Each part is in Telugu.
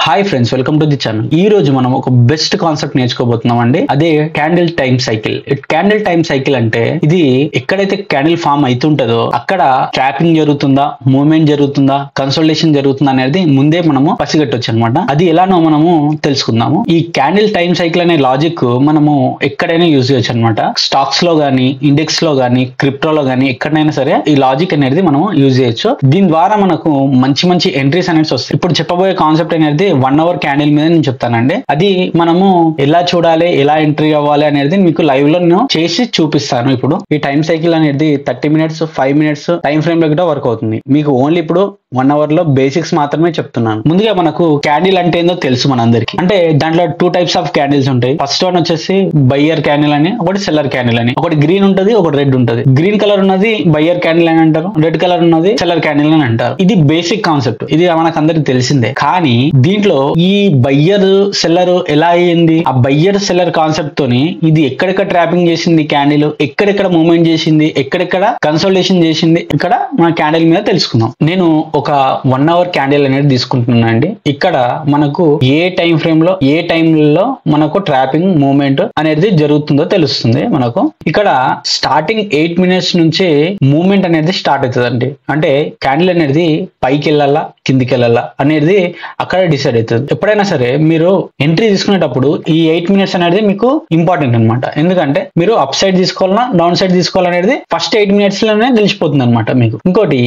Hi friends, welcome to the channel. ఈ రోజు మనం ఒక బెస్ట్ కాన్సెప్ట్ నేర్చుకోబోతున్నాం అండి. అదే candle time cycle. Candle time cycle అంటే ఇది ఎక్కడైతే క్యాండిల్ ఫామ్ అవుతుంటదో అక్కడ ట్రాపింగ్ జరుగుతుందా, మూవ్మెంట్ జరుగుతుందా, కన్సల్టేషన్ జరుగుతుందా అనేది ముందే మనము పసిగట్టొచ్చు అనమాట. అది ఎలానో మనము తెలుసుకుందాము. ఈ క్యాండిల్ టైం సైకిల్ అనే లాజిక్ మనము ఎక్కడైనా యూజ్ చేయొచ్చు అనమాట. స్టాక్స్ లో గానీ, ఇండెక్స్ లో గానీ, క్రిప్టోలో గానీ ఎక్కడైనా సరే ఈ లాజిక్ అనేది మనము యూజ్ చేయొచ్చు. దీని ద్వారా మనకు మంచి మంచి ఎంట్రీస్ అనేది వస్తాయి. ఇప్పుడు చెప్పబోయే కాన్సెప్ట్ అనేది 1 అవర్ క్యాండిల్ మీద నేను చెప్తానండి. అది మనము ఎలా చూడాలి, ఎలా ఎంట్రీ అవ్వాలి అనేది మీకు లైవ్ లో నేను చేసి చూపిస్తాను. ఇప్పుడు ఈ టైం సైకిల్ అనేది 30 మినిట్స్ 5 మినిట్స్ టైం ఫ్రేమ్ లో కూడా వర్క్ అవుతుంది. మీకు ఓన్లీ ఇప్పుడు 1 అవర్ లో బేసిక్స్ మాత్రమే చెప్తున్నాను. ముందుగా మనకు క్యాండిల్ అంటే ఏందో తెలుసు మనందరికి. అంటే దాంట్లో 2 టైప్స్ ఆఫ్ క్యాండిల్స్ ఉంటాయి. ఫస్ట్ వన్ వచ్చేసి బయ్యర్ క్యాండిల్ అని, ఒకటి సెల్లర్ క్యాండిల్ అని. ఒకటి గ్రీన్ ఉంటది, ఒకటి రెడ్ ఉంటది. గ్రీన్ కలర్ ఉన్నది బయ్యర్ క్యాండిల్ అని అంటారు, రెడ్ కలర్ ఉన్నది సెల్లర్ క్యాండిల్ అని అంటారు. ఇది బేసిక్ కాన్సెప్ట్, ఇది మనకు అందరికి తెలిసిందే. కానీ దీంట్లో ఈ బయ్యర్ సెల్లర్ ఎలా అయ్యింది, ఆ బయ్యర్ సెల్లర్ కాన్సెప్ట్ తోని ఇది ఎక్కడెక్కడ ట్రాపింగ్ చేసింది క్యాండిల్, ఎక్కడెక్కడ మూవ్మెంట్ చేసింది, ఎక్కడెక్కడ కన్సల్టేషన్ చేసింది, ఇక్కడ మన క్యాండిల్ మీద తెలుసుకుందాం. నేను ఒక 1 అవర్ క్యాండిల్ అనేది తీసుకుంటున్నాను అండి. ఇక్కడ మనకు ఏ టైం ఫ్రేమ్ లో ఏ టైంలో మనకు ట్రాపింగ్ మూవ్మెంట్ అనేది జరుగుతుందో తెలుస్తుంది. మనకు ఇక్కడ స్టార్టింగ్ 8 మినిట్స్ నుంచి మూవ్మెంట్ అనేది స్టార్ట్ అవుతుంది. అంటే క్యాండిల్ అనేది పైకి వెళ్ళాలా కిందికి వెళ్ళాలా అనేది అక్కడ డిసైడ్ అవుతుంది. ఎప్పుడైనా సరే మీరు ఎంట్రీ తీసుకునేటప్పుడు ఈ 8 మినిట్స్ అనేది మీకు ఇంపార్టెంట్ అనమాట. ఎందుకంటే మీరు అప్ సైడ్ తీసుకోవాలన్నా డౌన్ సైడ్ తీసుకోవాలనేది ఫస్ట్ 8 మినిట్స్ లోనే తెలిసిపోతుంది అనమాట మీకు. ఇంకోటి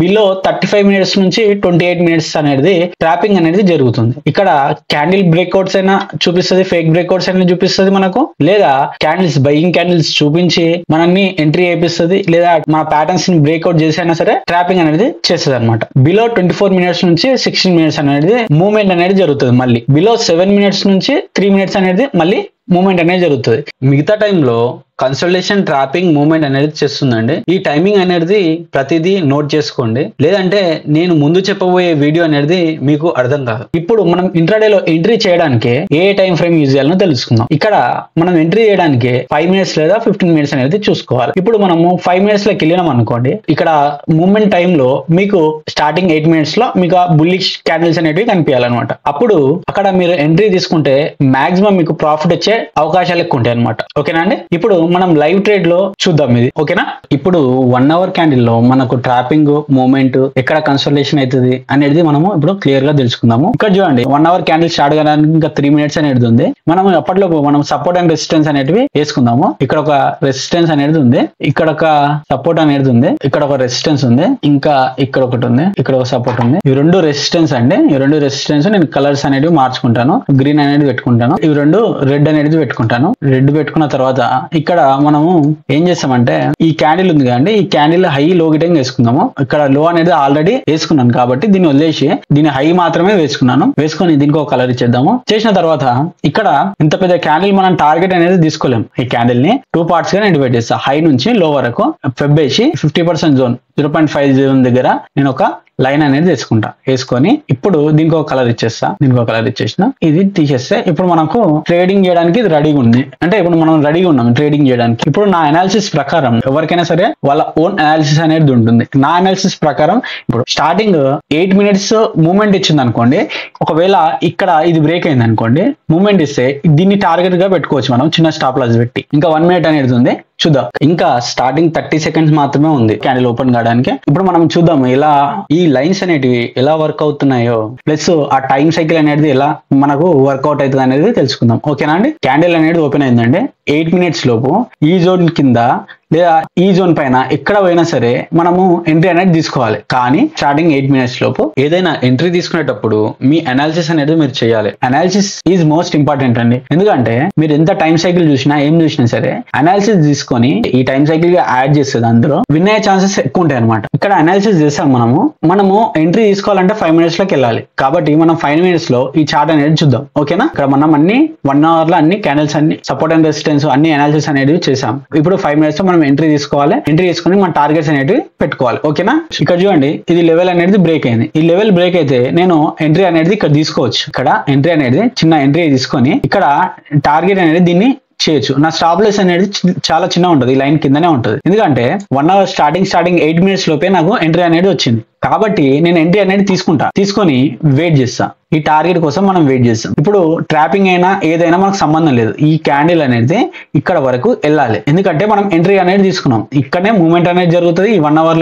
బిలో 35 మినిట్స్ నుంచి 28 మినిట్స్ అనేది ట్రాపింగ్ అనేది జరుగుతుంది. ఇక్కడ క్యాండిల్ బ్రేక్అవుట్స్ అయినా చూపిస్తుంది, ఫేక్ బ్రేక్అవుట్స్ అయినా చూపిస్తుంది మనకు, లేదా క్యాండిల్స్ బయింగ్ క్యాండిల్స్ చూపించి మనల్ని ఎంట్రీ చేపిస్తుంది, లేదా మన ప్యాటర్న్స్ ని బ్రేక్అవుట్ చేసి అయినా సరే ట్రాపింగ్ అనేది చేస్తుంది అనమాట. బిలో 24 మినిట్స్ నుంచి 16 మినిట్స్ అనేది మూవ్మెంట్ అనేది జరుగుతుంది. మళ్ళీ బిలో 7 మినిట్స్ నుంచి 3 మినిట్స్ అనేది మళ్ళీ మూవ్మెంట్ అనేది జరుగుతుంది. మిగతా టైంలో కన్సల్టేషన్, ట్రాపింగ్, మూవ్మెంట్ అనేది చేస్తుందండి. ఈ టైమింగ్ అనేది ప్రతిదీ నోట్ చేసుకోండి, లేదంటే నేను ముందు చెప్పబోయే వీడియో అనేది మీకు అర్థం కాదు. ఇప్పుడు మనం ఇంట్రాడేలో ఎంట్రీ చేయడానికి ఏ టైం ఫ్రేమ్ యూజ్ చేయాలో తెలుసుకుందాం. ఇక్కడ మనం ఎంట్రీ చేయడానికి 5 మినిట్స్ లేదా 15 మినిట్స్ అనేది చూసుకోవాలి. ఇప్పుడు మనము 5 మినిట్స్ లోకి వెళ్ళినాం అనుకోండి, ఇక్కడ మూవ్మెంట్ టైంలో మీకు స్టార్టింగ్ 8 మినిట్స్ లో మీకు బుల్లిష్ క్యాండిల్స్ అనేవి కనిపించాలన్నమాట. అప్పుడు అక్కడ మీరు ఎంట్రీ తీసుకుంటే మాక్సిమం మీకు ప్రాఫిట్ వచ్చే అవకాశాలు ఎక్కువ ఉంటాయి అనమాట. ఓకేనా అండి? ఇప్పుడు మనం లైవ్ ట్రేడ్ లో చూద్దాం ఇది. ఓకేనా? ఇప్పుడు 1 అవర్ క్యాండిల్ లో మనకు ట్రాపింగ్, మూవ్మెంట్, ఎక్కడ కన్సల్టేషన్ అవుతుంది అనేది మనము ఇప్పుడు క్లియర్ గా తెలుసుకుందాము. ఇక్కడ చూడండి, 1 అవర్ క్యాండిల్ స్టార్ట్ కావడానికి ఇంకా 3 మినిట్స్ అనేది ఉంది. మనం అప్పట్లో మనం సపోర్ట్ అండ్ రెసిస్టెన్స్ అనేటివి వేసుకుందాము. ఇక్కడ ఒక రెసిస్టెన్స్ అనేది ఉంది, ఇక్కడ ఒక సపోర్ట్ అనేది ఉంది, ఇక్కడ ఒక రెసిస్టెన్స్ ఉంది, ఇంకా ఇక్కడ ఒకటి ఉంది, ఇక్కడ ఒక సపోర్ట్ ఉంది. ఇవి 2 రెసిస్టెన్స్ అండి. ఈ 2 రెసిస్టెన్స్ నేను కలర్స్ అనేవి మార్చుకుంటాను. గ్రీన్ అనేది పెట్టుకుంటాను, ఇవి 2 రెడ్ అనేది పెట్టుకుంటాను. రెడ్ పెట్టుకున్న తర్వాత ఇక్కడ మనము ఏం చేస్తామంటే ఈ క్యాండిల్ ఉంది కదండి, ఈ క్యాండిల్ హై లో గిటంగా వేసుకుందాము. ఇక్కడ లో అనేది ఆల్రెడీ వేసుకున్నాను కాబట్టి దీన్ని వదిలేసి దీని హై మాత్రమే వేసుకున్నాను. వేసుకొని దీనికి ఒక కలర్ ఇచ్చేద్దాము. చేసిన తర్వాత ఇక్కడ ఇంత పెద్ద క్యాండిల్ మనం టార్గెట్ అనేది తీసుకోలేము. ఈ క్యాండిల్ ని 2 పార్ట్స్ గా నేను డివైడ్ చేస్తాను. హై నుంచి లో వరకు ఫెబ్ వేసి 50% జోన్ 0.5 జోన్ దగ్గర నేను ఒక లైన్ అనేది వేసుకుంటా. వేసుకొని ఇప్పుడు దీనికి ఒక కలర్ ఇచ్చేస్తా. దీనికి ఒక కలర్ ఇచ్చేసిన ఇది తీసేస్తే ఇప్పుడు మనకు ట్రేడింగ్ చేయడానికి ఇది రెడీగా ఉంది. అంటే ఇప్పుడు మనం రెడీగా ఉన్నాం ట్రేడింగ్ చేయడానికి. ఇప్పుడు నా అనాలిసిస్ ప్రకారం ఎవరికైనా సరే వాళ్ళ ఓన్ అనాలిసిస్ అనేది ఉంటుంది. నా అనాలిసిస్ ప్రకారం ఇప్పుడు స్టార్టింగ్ 8 మినిట్స్ మూవ్మెంట్ ఇచ్చింది అనుకోండి, ఒకవేళ ఇక్కడ ఇది బ్రేక్ అయింది అనుకోండి, మూవ్మెంట్ ఇస్తే దీన్ని టార్గెట్ గా పెట్టుకోవచ్చు మనం, చిన్న స్టాప్ లాస్ పెట్టి. ఇంకా 1 మినిట్ అనేది ఉంది చూద్దాం. ఇంకా స్టార్టింగ్ 30 సెకండ్స్ మాత్రమే ఉంది క్యాండిల్ ఓపెన్ కావడానికి. ఇప్పుడు మనం చూద్దాం ఇలా ఈ లైన్స్ అనేటివి ఎలా వర్క్ అవుతున్నాయో, ప్లస్ ఆ టైం సైకిల్ అనేది ఎలా మనకు వర్కౌట్ అవుతుంది అనేది తెలుసుకుందాం. ఓకేనా అండి? క్యాండిల్ అనేది ఓపెన్ అయిందండి 8 మినిట్స్ లోపు ఈ జోన్ కింద లేదా ఈ జోన్ పైన ఎక్కడ పోయినా సరే మనము ఎంట్రీ అనేది తీసుకోవాలి. కానీ స్టార్టింగ్ 8 మినిట్స్ లోపు ఏదైనా ఎంట్రీ తీసుకునేటప్పుడు మీ అనాలిసిస్ అనేది మీరు చేయాలి. అనాలిసిస్ ఈజ్ మోస్ట్ ఇంపార్టెంట్ అండి. ఎందుకంటే మీరు ఎంత టైం సైకిల్ చూసినా ఏం చూసినా సరే అనాలిసిస్ తీసుకొని ఈ టైం సైకిల్ గా యాడ్ చేస్తుంది, అందులో విన్ అయ్యే ఛాన్సెస్ ఎక్కువ ఉంటాయి అనమాట. ఇక్కడ అనాలిసిస్ చేస్తాం మనము ఎంట్రీ తీసుకోవాలంటే 5 మినిట్స్ లోకి వెళ్ళాలి. కాబట్టి మనం 5 మినిట్స్ లో ఈ చార్ట్ అనేది చూద్దాం. ఓకేనా? ఇక్కడ మనం అన్ని 1 అవర్ లో అన్ని క్యాండిల్స్ అన్ని సపోర్ట్ అండ్ రెసిస్టెన్స్ అన్ని అనాలిసిస్ అనేది చేసాం. ఇప్పుడు 5 మినిట్స్ లో మనం ఎంట్రీ తీసుకోవాలి. ఎంట్రీ తీసుకుని మన టార్గెట్స్ అనేవి పెట్టుకోవాలి. ఓకేనా? ఇక్కడ చూడండి, ఇది లెవెల్ అనేది బ్రేక్ అయింది. ఈ లెవెల్ బ్రేక్ అయితే నేను ఎంట్రీ అనేది ఇక్కడ తీసుకోవచ్చు. ఇక్కడ ఎంట్రీ అనేది చిన్న ఎంట్రీ తీసుకొని ఇక్కడ టార్గెట్ అనేది దీన్ని చేయొచ్చు. నా స్టాప్ లాస్ అనేది చాలా చిన్న ఉంటుంది, ఈ లైన్ కిందనే ఉంటుంది. ఎందుకంటే 1 అవర్ స్టార్టింగ్ 8 మినిట్స్ లోపే నాకు ఎంట్రీ అనేది వచ్చింది. కాబట్టి నేను ఎంట్రీ అనేది తీసుకొని వెయిట్ చేస్తా. ఈ టార్గెట్ కోసం మనం వెయిట్ చేస్తాం. ఇప్పుడు ట్రాపింగ్ అయినా ఏదైనా మనకు సంబంధం లేదు, ఈ క్యాండిల్ అనేది ఇక్కడ వరకు వెళ్ళాలి. ఎందుకంటే మనం ఎంట్రీ అనేది తీసుకున్నాం, ఇక్కడనే మూవ్మెంట్ అనేది జరుగుతుంది. ఈ 1 అవర్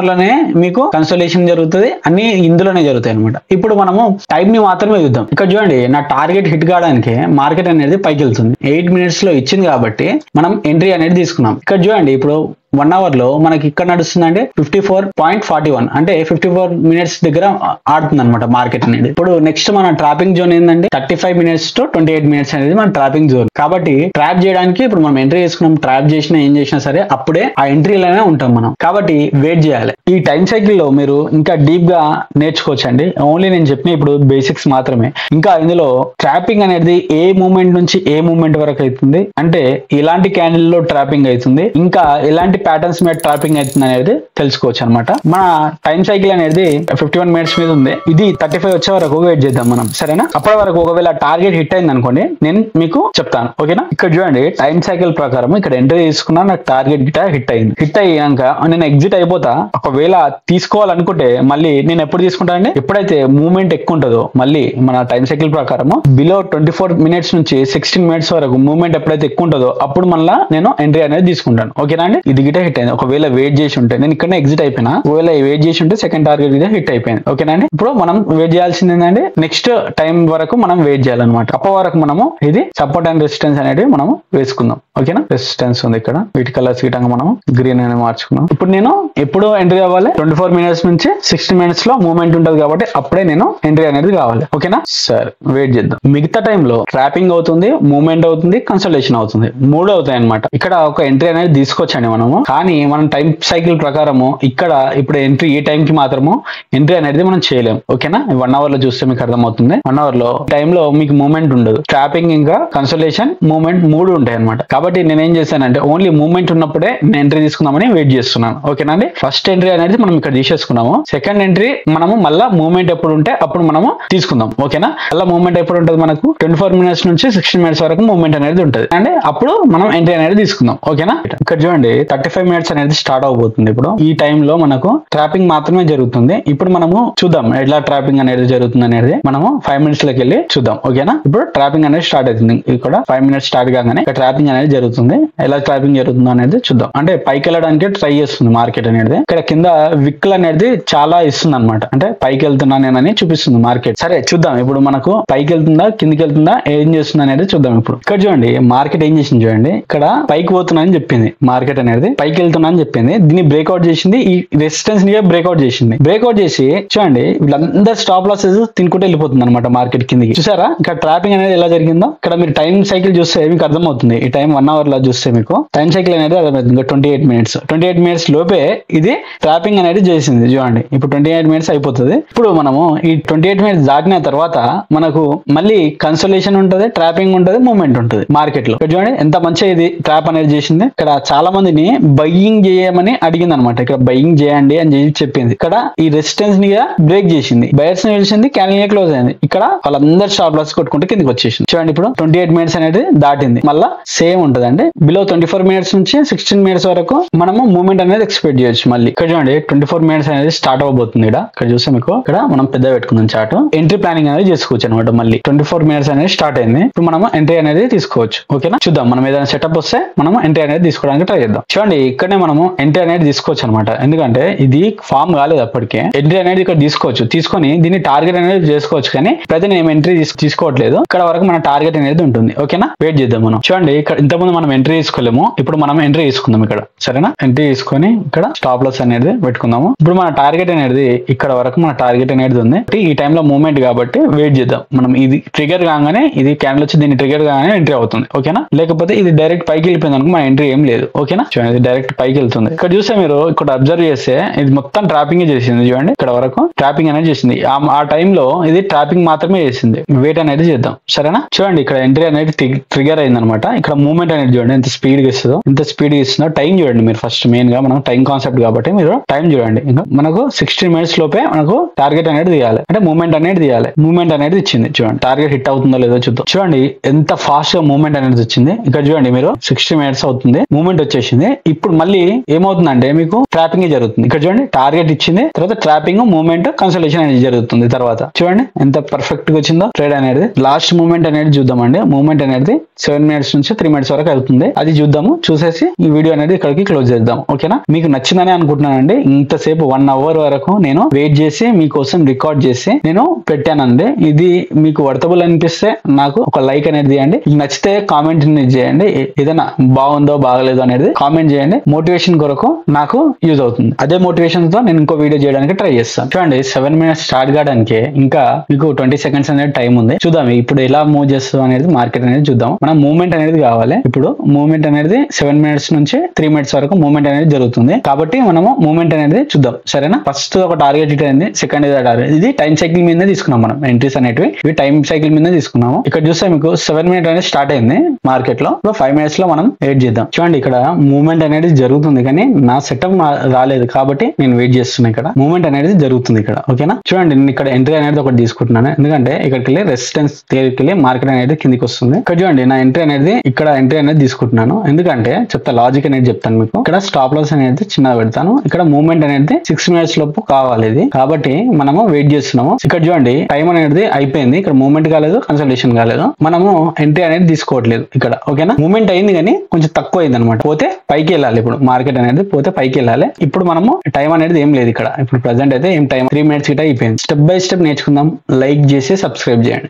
లోనే మీకు కన్సోలేషన్ జరుగుతుంది, అన్ని ఇందులోనే జరుగుతాయి అనమాట. ఇప్పుడు మనము టైం ని మాత్రమే చూద్దాం. ఇక్కడ చూడండి, నా టార్గెట్ హిట్ కావడానికి మార్కెట్ అనేది పైకి వెళ్తుంది. 8 minutes లో ఇచ్చింది కాబట్టి మనం ఎంట్రీ అనేది తీసుకున్నాం. ఇక్కడ చూడండి, ఇప్పుడు 1 hour లో మనకి ఇక్కడ నడుస్తుందంటే 54.41 అంటే 54 minutes దగ్గర ఆడుతుంది అనమాట మార్కెట్ అనేది. ఇప్పుడు నెక్స్ట్ మన ట్రాపింగ్ జోన్ ఏంటంటే 35 minutes to 28 minutes అనేది మన ట్రాపింగ్ జోన్. కాబట్టి ట్రాప్ చేయడానికి ఇప్పుడు మనం ఎంట్రీ చేసుకున్నాం, ట్రాప్ చేసినా ఏం చేసినా సరే అప్పుడే ఆ ఎంట్రీలోనే ఉంటాం మనం. కాబట్టి వెయిట్ చేయాలి. ఈ టైం సైకిల్ లో మీరు ఇంకా డీప్ గా నేర్చుకోవచ్చు అండి. ఓన్లీ నేను చెప్పిన ఇప్పుడు బేసిక్స్ మాత్రమే. ఇంకా ఇందులో ట్రాపింగ్ అనేది ఏ మూమెంట్ నుంచి ఏ మూమెంట్ వరకు అవుతుంది, అంటే ఎలాంటి క్యాండిల్ లో ట్రాపింగ్ అవుతుంది, ఇంకా ఎలాంటి ప్యాటర్న్స్ మీద ట్రాపింగ్ అవుతుంది అనేది తెలుసుకోవచ్చు అనమాట. మన టైం సైకిల్ అనేది 51 minutes మీద ఉంది. ఇది 35 వచ్చే వరకు వెయిట్ చేద్దాం మనం, సరేనా? అప్పటి వరకు ఒకవేళ టార్గెట్ హిట్ అయింది అనుకోండి, నేను మీకు చెప్తాను, ఓకేనా? ఇక్కడ చూడండి, టైం సైకిల్ ప్రకారం ఇక్కడ ఎంట్రీ తీసుకున్నా, నాకు టార్గెట్ హిట్ అయింది. హిట్ అయ్యాక నేను ఎగ్జిట్ అయిపోతా. ఒకవేళ తీసుకోవాలనుకుంటే మళ్ళీ నేను ఎప్పుడు తీసుకుంటానండి, ఎప్పుడైతే మూవ్మెంట్ ఎక్కువ ఉంటుందో, మళ్ళీ మన టైం సైకిల్ ప్రకారం బిలో 24 minutes నుంచి 16 minutes వరకు మూవ్మెంట్ ఎప్పుడైతే ఎక్కువ ఉంటుందో అప్పుడు మళ్ళీ నేను ఎంట్రీ అనేది తీసుకుంటాను, ఓకేనా అండి? ఇది గిట్ట హిట్ అయింది. ఒకవేళ వెయిట్ చేసి ఉంటే నేను ఇక్కడ ఎగ్జిట్ అయిపోయినా, ఒకవేళ వెయిట్ చేసి ఉంటే సెకండ్ టార్గెట్ గిట్ట హిట్ అయిపోయింది, ఓకేనా అండి? ఇప్పుడు మనం వెయిట్ చేయాల్సింది ఏంటంటే నెక్స్ట్ టైం వరకు మనం వెయిట్ చేయాలన్నమాట. అప్పటి వరకు మనము ఇది సపోర్ట్ అండ్ రెసిస్టెన్స్ అనేది మనం వేసుకుందాం, ఓకేనా? రెసిస్టెన్స్ ఉంది ఇక్కడ, వీటి కలర్స్ గిట్టంగా మనం గ్రీన్ అనేది మార్చుకున్నాం. ఇప్పుడు నేను ఎప్పుడు ఎంట్రీ అవ్వాలి, 24 minutes నుంచి 16 minutes లో మూవ్మెంట్ ఉంటుంది కాబట్టి అప్పుడే నేను ఎంట్రీ అనేది కావాలి, ఓకేనా? సరే, వెయిట్ చేద్దాం. మిగతా టైంలో ట్రాపింగ్ అవుతుంది, మూవ్మెంట్ అవుతుంది, కన్సల్టేషన్ అవుతుంది, 3 అవుతాయి అనమాట. ఇక్కడ ఒక ఎంట్రీ అనేది తీసుకోవచ్చండి మనము. కానీ మనం టైం సైకిల్ ప్రకారము ఇక్కడ ఇప్పుడు ఎంట్రీ ఈ టైం కి మాత్రము ఎంట్రీ అనేది మనం చేయలేము, ఓకేనా? 1 hour లో చూస్తే మీకు అర్థమవుతుంది. 1 hour లో టైంలో మీకు మూవ్మెంట్ ఉండదు, ట్రాపింగ్ ఇంకా కన్సల్టేషన్ మూవ్మెంట్ 3 ఉంటాయి అనమాట. కాబట్టి నేను ఏం చేశానంటే ఓన్లీ మూవ్మెంట్ ఉన్నప్పుడే నేను ఎంట్రీ తీసుకుందామని వెయిట్ చేస్తున్నాను, ఓకేనా అండి? ఫస్ట్ ఎంట్రీ అనేది మనం ఇక్కడ తీసేసుకున్నాము. సెకండ్ ఎంట్రీ మనము మళ్ళా మూవ్మెంట్ ఎప్పుడు ఉంటే అప్పుడు మనము తీసుకుందాం, ఓకేనా? మళ్ళీ మూవ్మెంట్ ఎప్పుడు ఉంటుంది, మనకు 24 minutes నుంచి 16 minutes వరకు మూవ్మెంట్ అనేది ఉంటుంది అండి. అప్పుడు మనం ఎంట్రీ అనేది తీసుకుందాం, ఓకేనా? ఇక్కడ చూడండి, 35 minutes అనేది స్టార్ట్ అవబోతుంది. ఇప్పుడు ఈ టైంలో మనకు ట్రాపింగ్ మాత్రమే జరుగుతుంది. ఇప్పుడు మనము చూద్దాం ఎలా ట్రాపింగ్ అనేది జరుగుతుంది అనేది మనము 5 minutes లోకి వెళ్ళి చూద్దాం, ఓకేనా? ఇప్పుడు ట్రాపింగ్ అనేది స్టార్ట్ అవుతుంది. ఇక్కడ 5 minutes స్టార్ట్ కాగానే ఇక్కడ ట్రాపింగ్ అనేది జరుగుతుంది. ఎలా ట్రాపింగ్ జరుగుతుందో అనేది చూద్దాం. అంటే పైకి వెళ్ళడానికి ట్రై చేస్తుంది మార్కెట్ అనేది. ఇక్కడ కింద విక్ల్ అనేది చాలా ఇస్తుంది అనమాట, అంటే పైకి వెళ్తున్నా నేనని చూపిస్తుంది మార్కెట్. సరే చూద్దాం, ఇప్పుడు మనకు పైకి వెళ్తుందా కిందికి వెళ్తుందా ఏం చేస్తుంది అనేది చూద్దాం. ఇప్పుడు ఇక్కడ చూడండి, మార్కెట్ ఏం చేసింది చూడండి, ఇక్కడ పైకి పోతున్నా అని చెప్పింది మార్కెట్ అనేది, పైకి వెళ్తున్నా అని చెప్పింది. దీన్ని బ్రేక్అవుట్ చేసింది, ఈ రెసిస్టెన్స్ ని బ్రేక్అవుట్ చేసింది. బ్రేక్అవుట్ చేసి చూడండి, వీళ్ళందరూ స్టాప్ లాసెస్ తినుకుంటూ వెళ్ళిపోతుంది అనమాట మార్కెట్ కిందికి. చూసారా ఇక్కడ ట్రాపింగ్ అనేది ఎలా జరిగిందో? ఇక్కడ మీరు టైం సైకిల్ చూస్తే మీకు అర్థమవుతుంది. ఈ టైం 1 hour లో చూస్తే మీకు టైం సైకిల్ అనేది అర్థమవుతుంది. ఇంకా 28 minutes లోపే ఇది ట్రాపింగ్ అనేది చేసింది. చూడండి, ఇప్పుడు 28 minutes అయిపోతుంది. ఇప్పుడు మనము ఈ 28 minutes దాటిన తర్వాత మనకు మళ్ళీ కన్సోలేషన్ ఉంటుంది, ట్రాపింగ్ ఉంటుంది, మూవ్మెంట్ ఉంటుంది మార్కెట్ లో. చూడండి ఎంత మంచిగా ఇది ట్రాప్ అనేది చేసింది. ఇక్కడ చాలా మందిని బయ్యింగ్ చేయమని అడిగింది అనమాట. ఇక్కడ బయ్యింగ్ చేయండి అని చెప్పింది. ఇక్కడ ఈ రెసిస్టెన్స్ ని బ్రేక్ చేసింది, బయర్స్ ని నిలిచింది, క్యాండిల్ క్లోజ్ అయింది. ఇక్కడ వాళ్ళందరూ స్టాప్ లాస్ కొట్టుకుంటే కిందకి వచ్చేసింది. చూడండి, ఇప్పుడు 28 minutes అనేది దాటింది. మళ్ళా సేమ్ ఉంటదండి. బిలో 24 minutes నుంచి 16 minutes వరకు మనము మూవ్మెంట్ అనేది ఎక్స్పెక్ట్ చేయొచ్చు. మళ్ళీ ఇక్కడ చూడండి 24 minutes అనేది స్టార్ట్ అవబోతుంది. ఇక్కడ చూస్తే మీకు ఇక్కడ మనం పెద్ద పెట్టుకుందాం చార్ట్. ఎంట్రీ ప్లానింగ్ అనేది చేసుకోవచ్చు అనమాట. మళ్ళీ 24 minutes అనేది స్టార్ట్ అయింది. ఇప్పుడు మనం ఎంట్రీ అనేది తీసుకోవచ్చు, ఓకేనా? చూద్దాం, మనం ఏదైనా సెటప్ వస్తే మనం ఎంట్రీ అనేది తీసుకోవడానికి ట్రై చేద్దాం. చూడండి, ఇక్కడనే మనము ఎంట్రీ అనేది తీసుకోవచ్చు అనమాట. ఎందుకంటే ఇది ఫామ్ కాలేదు అప్పటికే. ఎంట్రీ అనేది ఇక్కడ తీసుకోవచ్చు, తీసుకొని దీన్ని టార్గెట్ అనేది చేసుకోవచ్చు. కానీ ప్రతి నేను ఎంట్రీ తీసుకోవట్లేదు, ఇక్కడ వరకు మన టార్గెట్ అనేది ఉంటుంది, ఓకేనా? వెయిట్ చేద్దాం మనం. చూడండి, ఇక్కడ ఇంతకుముందు మనం ఎంట్రీ తీసుకోలేము, ఇప్పుడు మనం ఎంట్రీ తీసుకుందాం ఇక్కడ, సరేనా? ఎంట్రీ తీసుకొని ఇక్కడ స్టాప్ లాస్ అనేది పెట్టుకుందాము. ఇప్పుడు మన టార్గెట్ అనేది ఇక్కడ వరకు మన టార్గెట్ అనేది ఉంది. ఈ టైంలో మూవ్మెంట్ కాబట్టి వెయిట్ చేద్దాం మనం. ఇది ట్రిగర్ కాగానే, ఇది క్యాండిల్ వచ్చి దీన్ని ట్రిగర్ కాగానే ఎంట్రీ అవుతుంది, ఓకేనా? లేకపోతే ఇది డైరెక్ట్ పైకి వెళ్ళిపోయింది అనుకో మన ఎంట్రీ ఏం లేదు, ఓకేనా? చూడండి, ఇది డైరెక్ట్ పైకి వెళ్తుంది. ఇక్కడ చూస్తే మీరు ఇక్కడ అబ్జర్వ్ చేస్తే ఇది మొత్తం ట్రాపింగ్ చేసింది. చూడండి, ఇక్కడ వరకు ట్రాపింగ్ అనేది చేసింది. ఆ టైంలో ఇది ట్రాపింగ్ మాత్రమే చేసింది. వెయిట్ అనేది చేద్దాం, సరేనా? చూడండి, ఇక్కడ ఎంట్రీ అనేది ట్రిగర్ అయింది అనమాట. ఇక్కడ మూవ్మెంట్ అనేది చూడండి ఎంత స్పీడ్ గా ఇస్తుందో, ఎంత స్పీడ్ గా ఇస్తుందో. టైం చూడండి మీరు ఫస్ట్, మెయిన్ గా మనం టైం కాన్సెప్ట్ కాబట్టి మీరు టైం చూడండి. ఇంకా మనకు 16 minutes లోపే మనకు టార్గెట్ అనేది తీయాలి, అంటే మూవ్మెంట్ అనేది తీయాలి. మూవ్మెంట్ అనేది ఇచ్చింది. చూడండి, టార్గెట్ హిట్ అవుతుందో లేదో చూద్దాం. చూడండి ఎంత ఫాస్ట్ గా మూవ్మెంట్ అనేది వచ్చింది. ఇక్కడ చూడండి మీరు 60 minutes అవుతుంది, మూవ్మెంట్ వచ్చేసింది. ఇప్పుడు మళ్ళీ ఏమవుతుందంటే మీకు ట్రాపింగ్ జరుగుతుంది. ఇక్కడ చూడండి టార్గెట్ ఇచ్చింది, తర్వాత ట్రాపింగ్ మూవ్మెంట్ కన్సల్టేషన్ అనేది జరుగుతుంది. తర్వాత చూడండి ఎంత పర్ఫెక్ట్ గా వచ్చిందో ట్రేడ్ అనేది. లాస్ట్ మూవ్మెంట్ అనేది చూద్దామండి. మూవ్మెంట్ అనేది 7 minutes నుంచి 3 minutes వరకు అవుతుంది. అది చూద్దాము. చూసేసి ఈ వీడియో అనేది ఇక్కడికి క్లోజ్ చేద్దాం. ఓకేనా? మీకు నచ్చిందని అనుకుంటున్నానండి. ఇంతసేపు 1 hour వరకు నేను వెయిట్ చేసి మీకోసం రికార్డ్ చేసి నేను పెట్టానండి. ఇది మీకు వర్తబుల్ అనిపిస్తే నాకు ఒక లైక్ అనేది చేయండి. నచ్చితే కామెంట్ చేయండి. ఏదైనా బాగుందో బాగలేదో అనేది కామెంట్ చేయండి. మోటివేషన్ కొరకు నాకు యూజ్ అవుతుంది. అదే మోటివేషన్ తో నేను ఇంకో వీడియో చేయడానికి ట్రై చేస్తాను. చూడండి 7 minutes స్టార్ట్ కావడానికి ఇంకా మీకు 20 seconds అనేది టైం ఉంది. చూద్దాం ఇప్పుడు ఎలా మూవ్ చేస్తాం అనేది మార్కెట్ అనేది చూద్దాం. మనం మూవ్మెంట్ అనేది కావాలి. ఇప్పుడు మూవ్మెంట్ అనేది 7 minutes నుంచి 3 minutes వరకు మూవ్మెంట్ అనేది జరుగుతుంది. కాబట్టి మనము మూవ్మెంట్ అనేది చూద్దాం. సరేనా? ఫస్ట్ ఒక టార్గెట్ హిట్ అయింది. Second target. ఇది టైం సైకిల్ మీద తీసుకున్నాం మనం. ఎంట్రీస్ అనేటివి ఇవి టైం సైకిల్ మీద తీసుకున్నాము. ఇక్కడ చూస్తే మీకు 7 minutes అనేది స్టార్ట్ అయింది మార్కెట్ లో. ఇప్పుడు 5 minutes లో మనం వెయిట్ చేద్దాం. చూడండి ఇక్కడ మూవ్మెంట్ అనేది జరుగుతుంది, కానీ నా సెటప్ రాలేదు కాబట్టి నేను వెయిట్ చేస్తున్నా. ఇక్కడ మూవ్మెంట్ అనేది జరుగుతుంది ఇక్కడ. ఓకేనా? చూడండి నేను ఇక్కడ ఎంట్రీ అనేది ఒకటి తీసుకుంటున్నాను. ఎందుకంటే ఇక్కడికి వెళ్ళి రెసిస్టెన్స్ దగ్గరికి వెళ్ళి మార్కెట్ అనేది కిందికి వస్తుంది. ఇక్కడ చూడండి నా ఎంట్రీ అనేది ఇక్కడ ఎంట్రీ అనేది తీసుకుంటున్నాను. ఎందుకంటే చెప్తా లాజిక్ అనేది చెప్తాను మీకు. ఇక్కడ స్టాప్ లాస్ అనేది చిన్నగా పెడతాను. ఇక్కడ మూవ్మెంట్ అనేది 6 minutes లోపు కావాలి ఇది. కాబట్టి మనము వెయిట్ చేస్తున్నాము. ఇక్కడ చూడండి టైం అనేది అయిపోయింది. ఇక్కడ మూవ్మెంట్ కాలేదు, కన్సల్టేషన్ కాలేదు. మనము ఎంట్రీ అనేది తీసుకోవట్లేదు ఇక్కడ. ఓకేనా? మూవ్మెంట్ అయింది కానీ కొంచెం తక్కువ అయింది అనమాట. పోతే పైకి వెళ్ళాలి. ఇప్పుడు మార్కెట్ అనేది పోతే పైకి వెళ్ళాలి. ఇప్పుడు మనము టైం అనేది ఏం లేదు ఇక్కడ. ఇప్పుడు ప్రెసెంట్ అయితే ఏం టైం 3 minutes గిట అయిపోయింది. స్టెప్ బై స్టెప్ నేర్చుకుందాం. లైక్ చేసి సబ్స్క్రైబ్ చేయండి.